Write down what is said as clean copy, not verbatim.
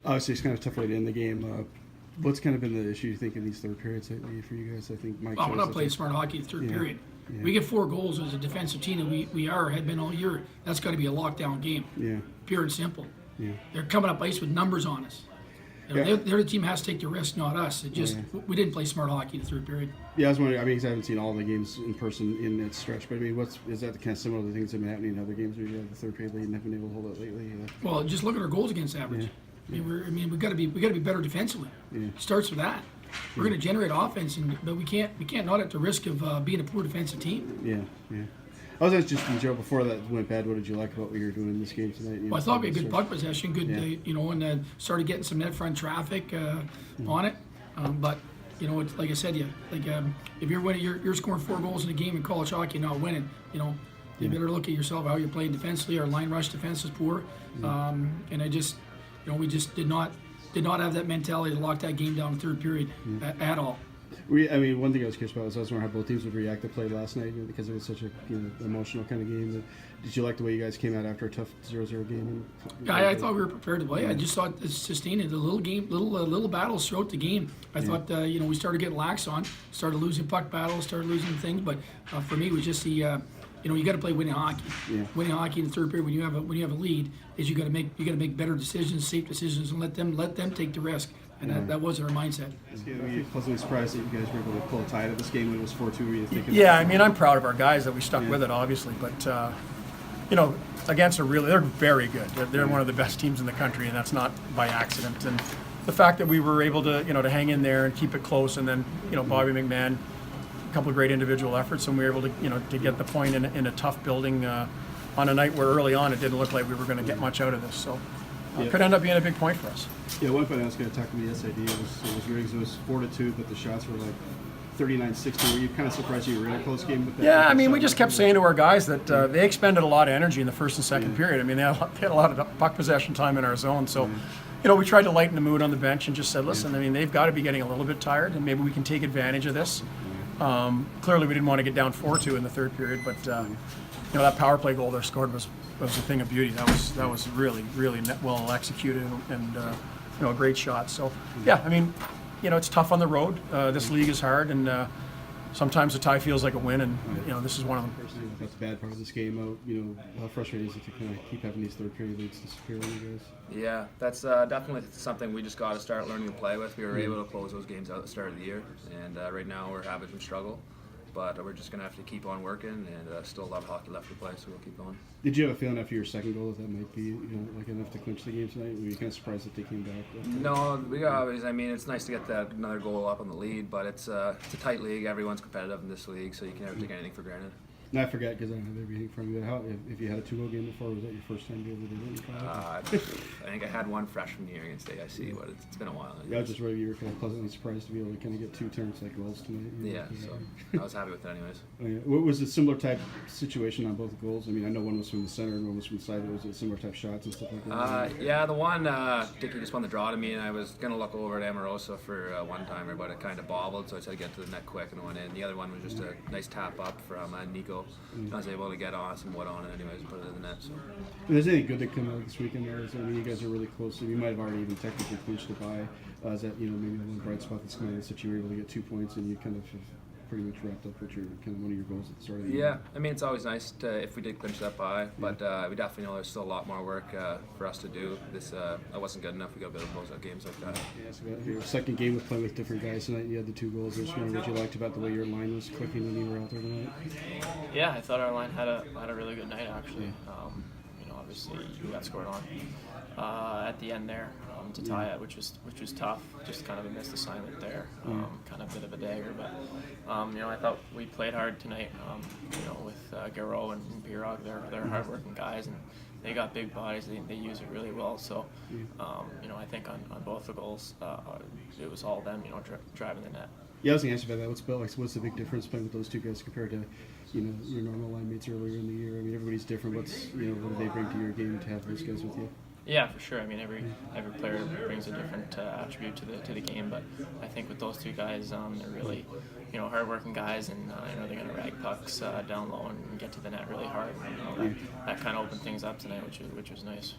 Obviously, it's kind of tough way to end the game. What's kind of been the issue you think in these third periods lately for you guys? I think Mike. Well, we're not playing smart hockey in the third period. Yeah. We get 4 goals as a defensive team, and we had been all year. That's got to be a lockdown game. Yeah. Pure and simple. Yeah. They're coming up ice with numbers on us. They're the team has to take the risk, not us. It just we didn't play smart hockey in the third period. Yeah, I was wondering. I mean, 'cause I haven't seen all the games in person in that stretch, but I mean, is that kind of similar to things that have been happening in other games where you have the third period lead and haven't been able to hold it lately? Well, just look at our goals against average. Yeah. I mean, we got to be better defensively. Yeah. Starts with that. We're going to generate offense, but we can't not at the risk of being a poor defensive team. Yeah. I was just Joe. Before that went bad, what did you like about what you were doing in this game tonight? Well, I thought we had good puck possession, good, and started getting some net front traffic on it. But it's like I said, if you're winning, you're scoring 4 goals in a game in college hockey, and not winning. You better look at yourself how you're playing defensively. Our line rush defense is poor, and I just, we just did not have that mentality to lock that game down in the third period at all. One thing I was curious about was I was wondering how both teams would react to play last night because it was such a emotional kind of game. Did you like the way you guys came out after a tough 0-0 game? I thought we were prepared to play. I just thought it sustained the little battles throughout the game. I thought we started getting lax on, started losing puck battles, started losing things. But for me, it was just the you got to play winning hockey. Yeah. Winning hockey in the third period when you have a lead is you got to make better decisions, safe decisions, and let them take the risk. And that wasn't our mindset. Were you pleasantly surprised that you guys were able to pull a tie out of this game when it was 4-2? Were you thinking? Yeah, I'm proud of our guys that we stuck with it, obviously. But against they're very good. They're one of the best teams in the country, and that's not by accident. And the fact that we were able to to hang in there and keep it close, and then Bobby McMahon, a couple of great individual efforts, and we were able to to get the point in a tough building on a night where early on it didn't look like we were going to get much out of this. So. Could end up being a big point for us. Yeah, one point I was going to talk to the SID. It was Riggs. It was 4-2, but the shots were like 39-60. Were you kind of surprised you were in a close game with that? Yeah, we just kept saying to our guys that they expended a lot of energy in the first and second period. They had a lot of puck possession time in our zone. So, we tried to lighten the mood on the bench and just said, listen, they've got to be getting a little bit tired, and maybe we can take advantage of this. Clearly, we didn't want to get down 4-2 in the third period, but that power play goal they scored was a thing of beauty. That was really well executed and a great shot. So it's tough on the road. This league is hard, and sometimes a tie feels like a win, and this is one of them. That's the bad part of this game. How frustrating is it to kind of keep having these third period leads disappear on you guys? Yeah, that's definitely something we just got to start learning to play with. We were able to close those games out at the start of the year, and right now we're having some struggle. But we're just going to have to keep on working, and still a lot of hockey left to play, so we'll keep going. Did you have a feeling after your second goal that might be like enough to clinch the game tonight? Were you kind of surprised that they came back? No, we always. It's nice to get that another goal up on the lead, but it's a tight league. Everyone's competitive in this league, so you can never take anything for granted. And I forget because I don't have everything from you. If you had a 2-goal game before, was that your first time being able to do it? I think I had one freshman year against AIC, but it's been a while. Yeah, I was just worried you were kind of pleasantly surprised to be able to kind of get 2 turns like goals tonight. Yeah, so I was happy with it anyways. What was a similar type situation on both goals? I know one was from the center and one was from the side. Was it similar type shots and stuff like that? Yeah, the one, Dickie just won the draw to me, and I was going to look over at Amorosa for a one-timer, but it kind of bobbled, so I tried to get to the net quick and it went in. The other one was just a nice tap up from Nico. I was able to get some wood on it anyways and put it in the net. So. If there's anything good that come out this weekend there, you guys are really close. You might have already even technically clinched the bye. Is that maybe one bright spot that's coming out that you were able to get 2 points and you kind of have pretty much wrapped up what your kind of one of your goals at the start of the year? Yeah, it's always nice if we did clinch that bye, but we definitely know there's still a lot more work for us to do. That wasn't good enough. We got to be able to close out games like that. Yeah, so your second game with playing with different guys tonight. You had the 2 goals. I just wondering what you liked about the way your line was clicking when you were out there tonight. Yeah, I thought our line had a really good night actually. Obviously you got scored on at the end there to tie it, which was tough. Just kind of a missed assignment there, kind of a bit of a dagger. But I thought we played hard tonight. With Garreau and Pirog, they're hardworking guys, and they got big bodies. They use it really well. So I think on both the goals, it was all them. Driving the net. Yeah, I was going to ask you about that. What's the big difference playing with those 2 guys compared to your normal line mates earlier in the year? Everybody's different. What do they bring to your game to have those guys with you? Yeah, for sure. Every player brings a different attribute to the game, but I think with those 2 guys, they're really hardworking guys, and they're going to rag pucks down low and get to the net really hard. That kind of opened things up tonight, which was nice.